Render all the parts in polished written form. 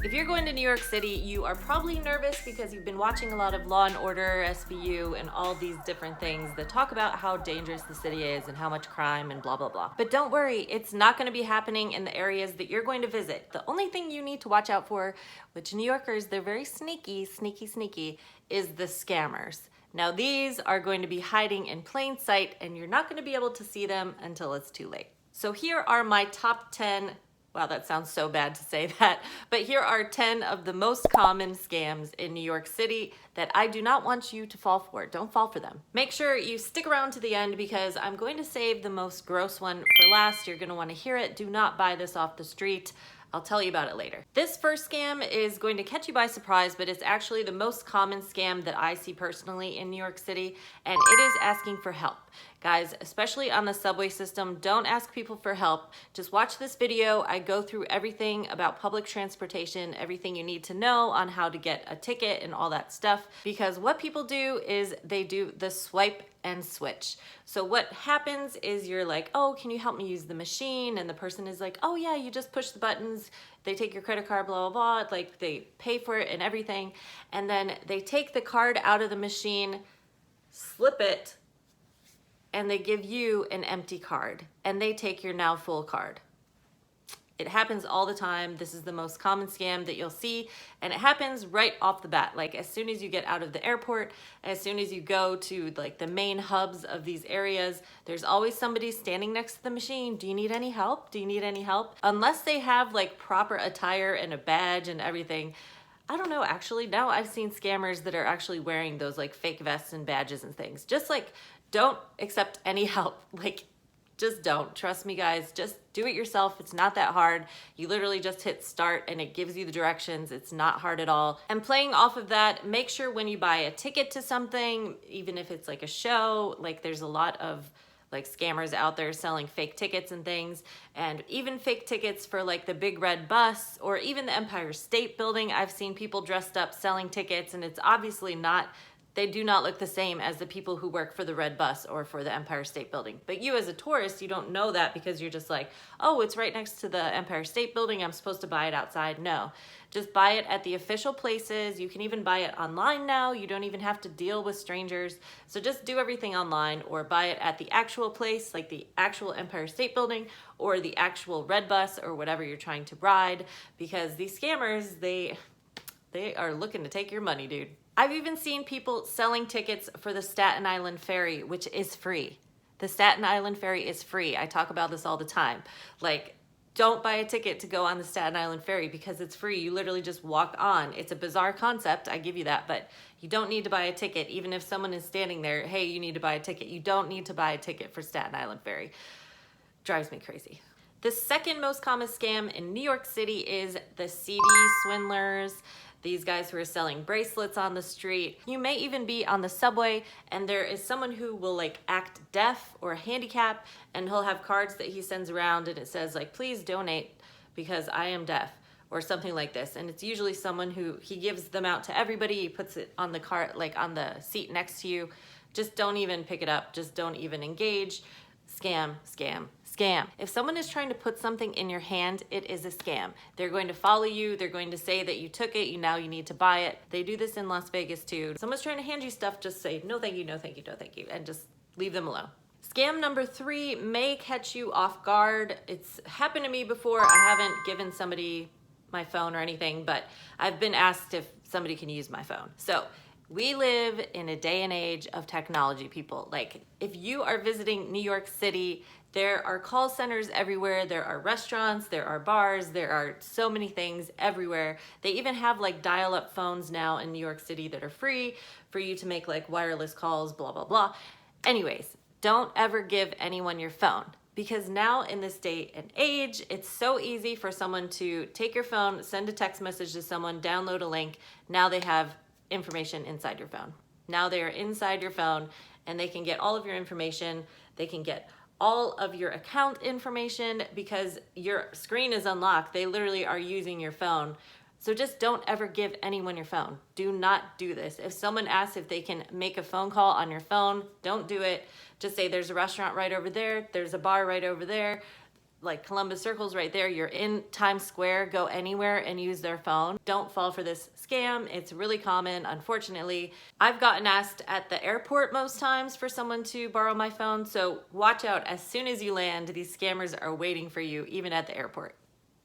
If you're going to New York City, you are probably nervous because you've been watching a lot of Law & Order, SVU, and all these different things that talk about how dangerous the city is and how much crime and blah, blah, blah. But don't worry, it's not gonna be happening in the areas that you're going to visit. The only thing you need to watch out for, which New Yorkers, they're very sneaky, is the scammers. Now these are going to be hiding in plain sight and you're not gonna be able to see them until it's too late. So here are my top 10. Wow, that sounds so bad to say that, but here are 10 of the most common scams in New York City that I do not want you to fall for. Don't fall for them. Make sure you stick around to the end because I'm going to save the most gross one for last. You're going to want to hear it. Do not buy this off the street. I'll tell you about it later. This first scam is going to catch you by surprise, but it's actually the most common scam that I see personally in New York City, and it is asking for help. Guys, especially on the subway system, don't ask people for help. Just watch this video. I go through everything about public transportation, everything you need to know on how to get a ticket and all that stuff, because what people do is they do the swipe and switch. So what happens is you're like, oh, can you help me use the machine? And the person is like, oh yeah, you just push the buttons. They take your credit card, blah, blah, blah. Like they pay for it and everything. And then they take the card out of the machine, slip it, and they give you an empty card and they take your now full card. It happens all the time. This is the most common scam that you'll see, and it happens right off the bat. Like as soon as you get out of the airport, as soon as you go to like the main hubs of these areas, there's always somebody standing next to the machine. Do you need any help? Do you need any help? Unless they have like proper attire and a badge and everything. I don't know, actually, now I've seen scammers that are actually wearing those like fake vests and badges and things. Just like, don't accept any help. Like, just don't. Trust me, guys. Just do it yourself. It's not that hard. You literally just hit start and it gives you the directions. It's not hard at all. And playing off of that, make sure when you buy a ticket to something, even if it's like a show, like there's a lot of like scammers out there selling fake tickets and things, and even fake tickets for like the big red bus or even the Empire State Building. I've seen people dressed up selling tickets, and it's obviously not, they do not look the same as the people who work for the red bus or for the Empire State Building. But you as a tourist, you don't know that because you're just like, oh, it's right next to the Empire State Building, I'm supposed to buy it outside. No, just buy it at the official places. You can even buy it online now. You don't even have to deal with strangers. So just do everything online or buy it at the actual place, like the actual Empire State Building or the actual red bus or whatever you're trying to ride, because these scammers, they are looking to take your money, dude. I've even seen people selling tickets for the Staten Island Ferry, which is free. The Staten Island Ferry is free. I talk about this all the time. Like, don't buy a ticket to go on the Staten Island Ferry because it's free. You literally just walk on. It's a bizarre concept, I give you that, but you don't need to buy a ticket. Even if someone is standing there, hey, you need to buy a ticket. You don't need to buy a ticket for Staten Island Ferry. Drives me crazy. The second most common scam in New York City is the CD swindlers. These guys who are selling bracelets on the street. You may even be on the subway and there is someone who will like act deaf or handicap, and he'll have cards that he sends around and it says like, please donate because I am deaf or something like this. And it's usually someone who, he gives them out to everybody. He puts it on the cart, like on the seat next to you. Just don't even pick it up. Just don't even engage. Scam, scam, scam. If someone is trying to put something in your hand, it is a scam. They're going to follow you. They're going to say that you took it. Now you need to buy it. They do this in Las Vegas too. Someone's trying to hand you stuff, just say, no, thank you, no, thank you, no, thank you, and just leave them alone. Scam number 3 may catch you off guard. It's happened to me before. I haven't given somebody my phone or anything, but I've been asked if somebody can use my phone. So we live in a day and age of technology, people. Like, if you are visiting New York City, there are call centers everywhere. There are restaurants, there are bars, there are so many things everywhere. They even have like dial-up phones now in New York City that are free for you to make like wireless calls, blah, blah, blah. Anyways, don't ever give anyone your phone, because now in this day and age, it's so easy for someone to take your phone, send a text message to someone, download a link. Now they have information inside your phone. Now they are inside your phone and they can get all of your information. They can get all of your account information because your screen is unlocked. They literally are using your phone. So just don't ever give anyone your phone. Do not do this. If someone asks if they can make a phone call on your phone, don't do it. Just say there's a restaurant right over there. There's a bar right over there. like Columbus Circle's right there. You're in Times Square, go anywhere and use their phone. Don't fall for this scam. It's really common, unfortunately. I've gotten asked at the airport most times for someone to borrow my phone, so watch out. As soon as you land, these scammers are waiting for you, even at the airport.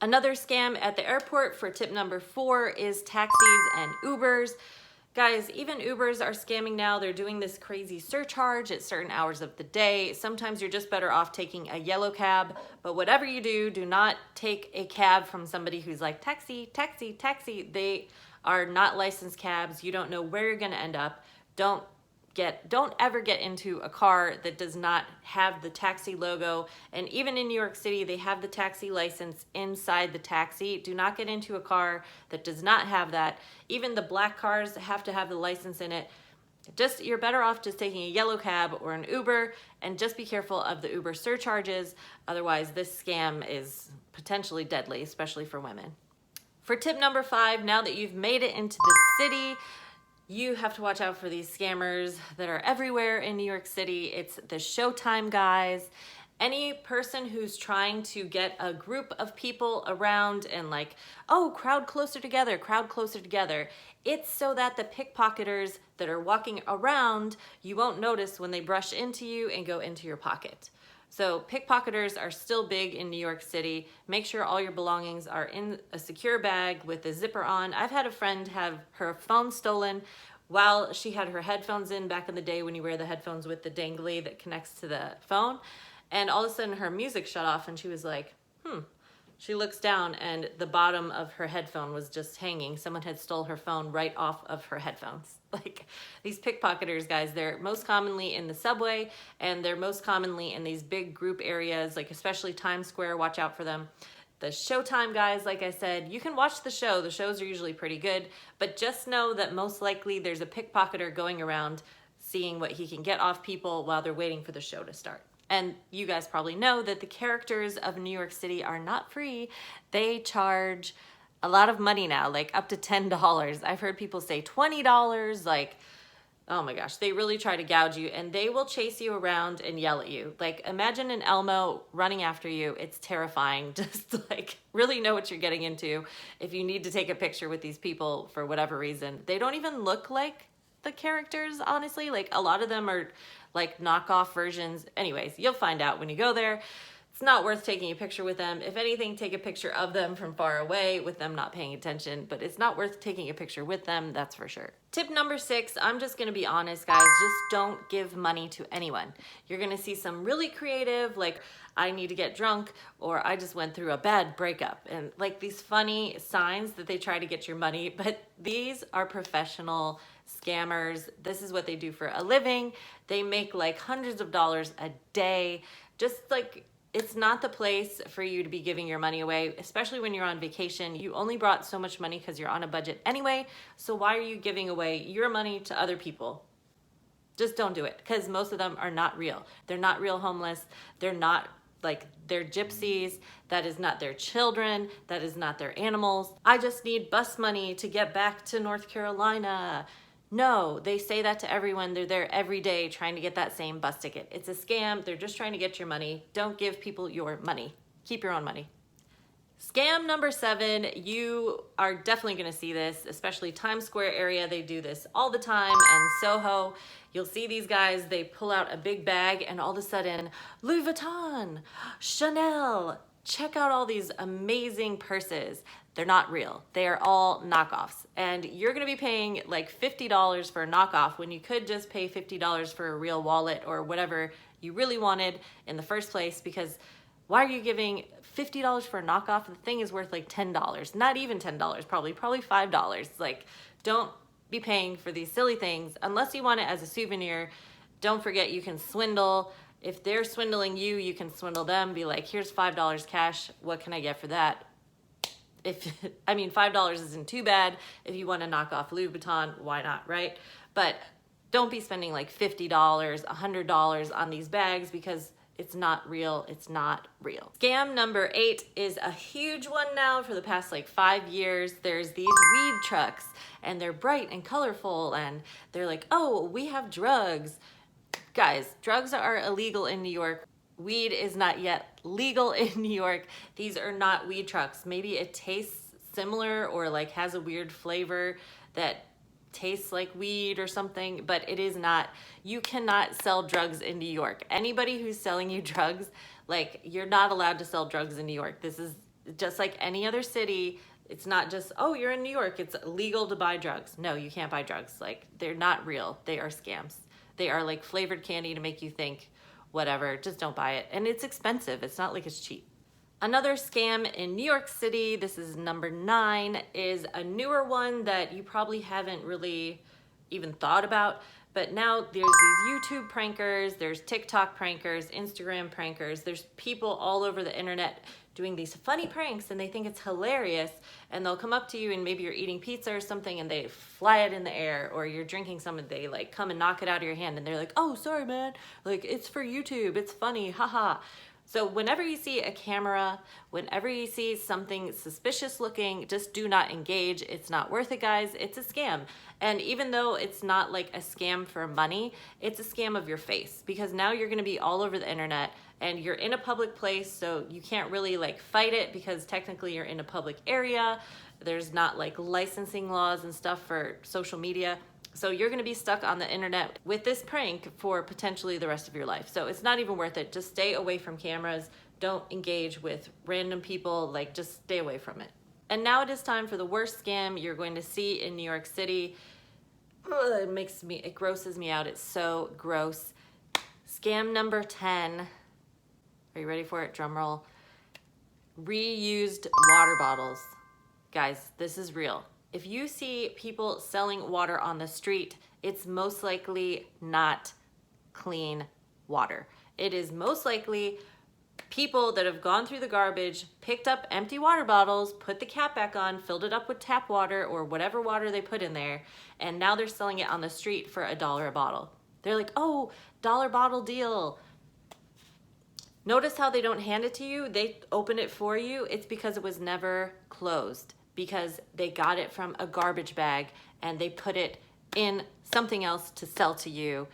Another scam at the airport for tip number 4 is taxis and Ubers. Guys, even Ubers are scamming now. They're doing this crazy surcharge at certain hours of the day. Sometimes you're just better off taking a yellow cab, but whatever you do, do not take a cab from somebody who's like, taxi, taxi, taxi. They are not licensed cabs. You don't know where you're gonna end up. Don't ever get into a car that does not have the taxi logo. And even in New York City, they have the taxi license inside the taxi. Do not get into a car that does not have that. Even the black cars have to have the license in it. You're better off just taking a yellow cab or an Uber, and just be careful of the Uber surcharges. Otherwise, this scam is potentially deadly, especially for women. For tip number 5, now that you've made it into the city, you have to watch out for these scammers that are everywhere in New York City. It's the Showtime guys. Any person who's trying to get a group of people around and like, oh, crowd closer together, crowd closer together. It's so that the pickpocketers that are walking around, you won't notice when they brush into you and go into your pocket. So pickpocketers are still big in New York City. Make sure all your belongings are in a secure bag with a zipper on. I've had a friend have her phone stolen while she had her headphones in back in the day when you wear the headphones with the dangly that connects to the phone. And all of a sudden her music shut off and she was like, She looks down and the bottom of her headphone was just hanging. Someone had stole her phone right off of her headphones. Like, these pickpocketers, guys, they're most commonly in the subway, and they're most commonly in these big group areas, like especially Times Square. Watch out for them. The Showtime guys, like I said, you can watch the show. The shows are usually pretty good, but just know that most likely there's a pickpocketer going around seeing what he can get off people while they're waiting for the show to start. And you guys probably know that the characters of New York City are not free. They charge a lot of money now, like up to $10. I've heard people say $20, like, oh my gosh, they really try to gouge you, and they will chase you around and yell at you. Like, imagine an Elmo running after you. It's terrifying. Just like, really know what you're getting into if you need to take a picture with these people for whatever reason. They don't even look like the characters, honestly. Like, a lot of them are like knockoff versions. Anyways, you'll find out when you go there. It's not worth taking a picture with them. If anything, take a picture of them from far away with them not paying attention, but it's not worth taking a picture with them, that's for sure. Tip number 6, I'm just gonna be honest, guys, just don't give money to anyone. You're gonna see some really creative, like, I need to get drunk, or I just went through a bad breakup, and like these funny signs that they try to get your money, but these are professional scammers. This is what they do for a living. They make like hundreds of dollars a day. Just like, it's not the place for you to be giving your money away, especially when you're on vacation. You only brought so much money because you're on a budget anyway, so why are you giving away your money to other people? Just don't do it, because most of them are not real. They're not real homeless. They're not, like, they're gypsies. That is not their children. That is not their animals. I just need bus money to get back to North Carolina. No, they say that to everyone. They're there every day trying to get that same bus ticket. It's a scam. They're just trying to get your money. Don't give people your money. Keep your own money. Scam number 7, you are definitely gonna see this, especially Times Square area. They do this all the time, and Soho. You'll see these guys, they pull out a big bag and all of a sudden, Louis Vuitton, Chanel, check out all these amazing purses. They're not real. They are all knockoffs. And you're gonna be paying like $50 for a knockoff when you could just pay $50 for a real wallet or whatever you really wanted in the first place, because why are you giving $50 for a knockoff? The thing is worth like $10, not even $10, probably $5. Like, don't be paying for these silly things unless you want it as a souvenir. Don't forget, you can swindle. If they're swindling you, you can swindle them. Be like, here's $5 cash. What can I get for that? I mean, $5 isn't too bad. If you want to knock off Louis Vuitton, why not, right? But don't be spending like $50, $100 on these bags, because it's not real. It's not real. Scam number 8 is a huge one now for the past like 5 years. There's these weed trucks, and they're bright and colorful, and they're like, oh, we have drugs. Guys, drugs are illegal in New York. Weed is not yet legal in New York. These are not weed trucks. Maybe it tastes similar or like has a weird flavor that tastes like weed or something, but it is not. You cannot sell drugs in New York. Anybody who's selling you drugs, like, you're not allowed to sell drugs in New York. This is just like any other city. It's not just, oh, you're in New York, it's legal to buy drugs. No, you can't buy drugs. Like, they're not real. They are scams. They are like flavored candy to make you think whatever. Just don't buy it. And it's expensive. It's not like it's cheap. Another scam in New York City, this is number 9, is a newer one that you probably haven't really even thought about. But now there's these YouTube prankers, there's TikTok prankers, Instagram prankers. There's people all over the internet doing these funny pranks and they think it's hilarious, and they'll come up to you and maybe you're eating pizza or something and they fly it in the air, or you're drinking some and they like come and knock it out of your hand and they're like, oh, sorry, man. Like, it's for YouTube. It's funny. Haha. So whenever you see a camera, whenever you see something suspicious looking, just do not engage. It's not worth it, guys. It's a scam. And even though it's not like a scam for money, it's a scam of your face, because now you're gonna be all over the internet and you're in a public place, so you can't really like fight it because technically you're in a public area. There's not like licensing laws and stuff for social media. So you're gonna be stuck on the internet with this prank for potentially the rest of your life. So it's not even worth it. Just stay away from cameras. Don't engage with random people. Like, just stay away from it. And now it is time for the worst scam you're going to see in New York City. Ugh, it grosses me out. It's so gross. Scam number 10. Are you ready for it? Drum roll. Reused water bottles. Guys, this is real. If you see people selling water on the street, it's most likely not clean water. It is most likely people that have gone through the garbage, picked up empty water bottles, put the cap back on, filled it up with tap water or whatever water they put in there, and now they're selling it on the street for $1 a bottle. They're like, oh, $1 bottle deal. Notice how they don't hand it to you. They open it for you. It's because it was never closed, because they got it from a garbage bag and they put it in something else to sell to you.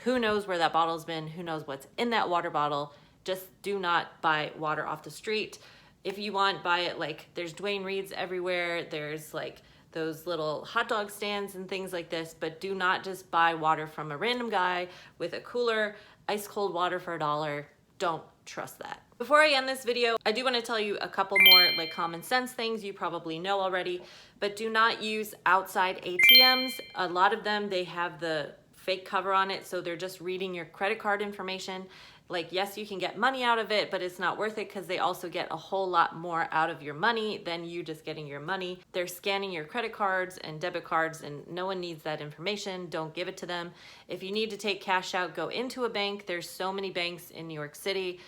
Who knows where that bottle's been? Who knows what's in that water bottle? Just do not buy water off the street. If you want, buy it like, there's Dwayne Reeds everywhere. There's like those little hot dog stands and things like this, but do not just buy water from a random guy with a cooler, ice cold water for $1. Don't trust that. Before I end this video, I do want to tell you a couple more like common sense things you probably know already, but do not use outside ATMs. A lot of them, they have the fake cover on it, so they're just reading your credit card information. Like, yes, you can get money out of it, but it's not worth it because they also get a whole lot more out of your money than you just getting your money. They're scanning your credit cards and debit cards, and no one needs that information. Don't give it to them. If you need to take cash out, go into a bank. There's so many banks in New York City.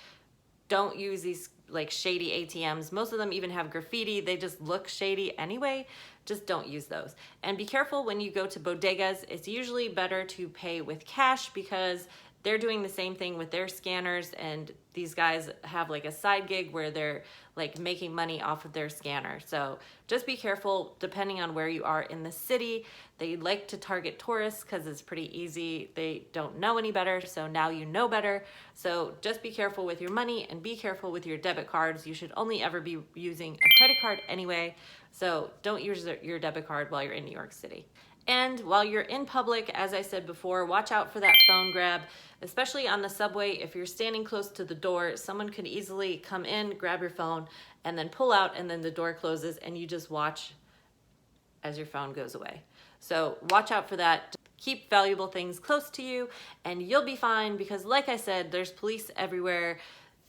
Don't use these like shady ATMs. Most of them even have graffiti. They just look shady anyway. Just don't use those. And be careful when you go to bodegas. It's usually better to pay with cash because they're doing the same thing with their scanners, and these guys have like a side gig where they're like making money off of their scanner. So just be careful depending on where you are in the city. They like to target tourists because it's pretty easy. They don't know any better, so now you know better. So just be careful with your money and be careful with your debit cards. You should only ever be using a credit card anyway. So don't use your debit card while you're in New York City. And while you're in public, as I said before, watch out for that phone grab, especially on the subway. If you're standing close to the door, someone could easily come in, grab your phone, and then pull out, and then the door closes, and you just watch as your phone goes away. So watch out for that. Keep valuable things close to you, and you'll be fine because, like I said, there's police everywhere.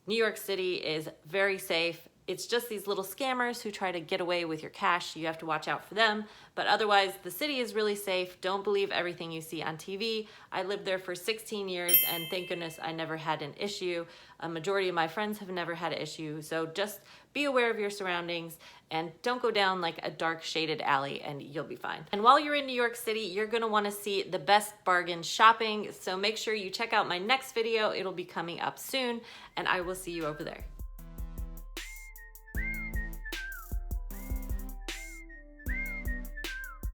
New York City is very safe. It's just these little scammers who try to get away with your cash. You have to watch out for them. But otherwise, the city is really safe. Don't believe everything you see on TV. I lived there for 16 years, and thank goodness I never had an issue. A majority of my friends have never had an issue. So just be aware of your surroundings and don't go down like a dark shaded alley and you'll be fine. And while you're in New York City, you're gonna wanna see the best bargain shopping. So make sure you check out my next video. It'll be coming up soon, and I will see you over there.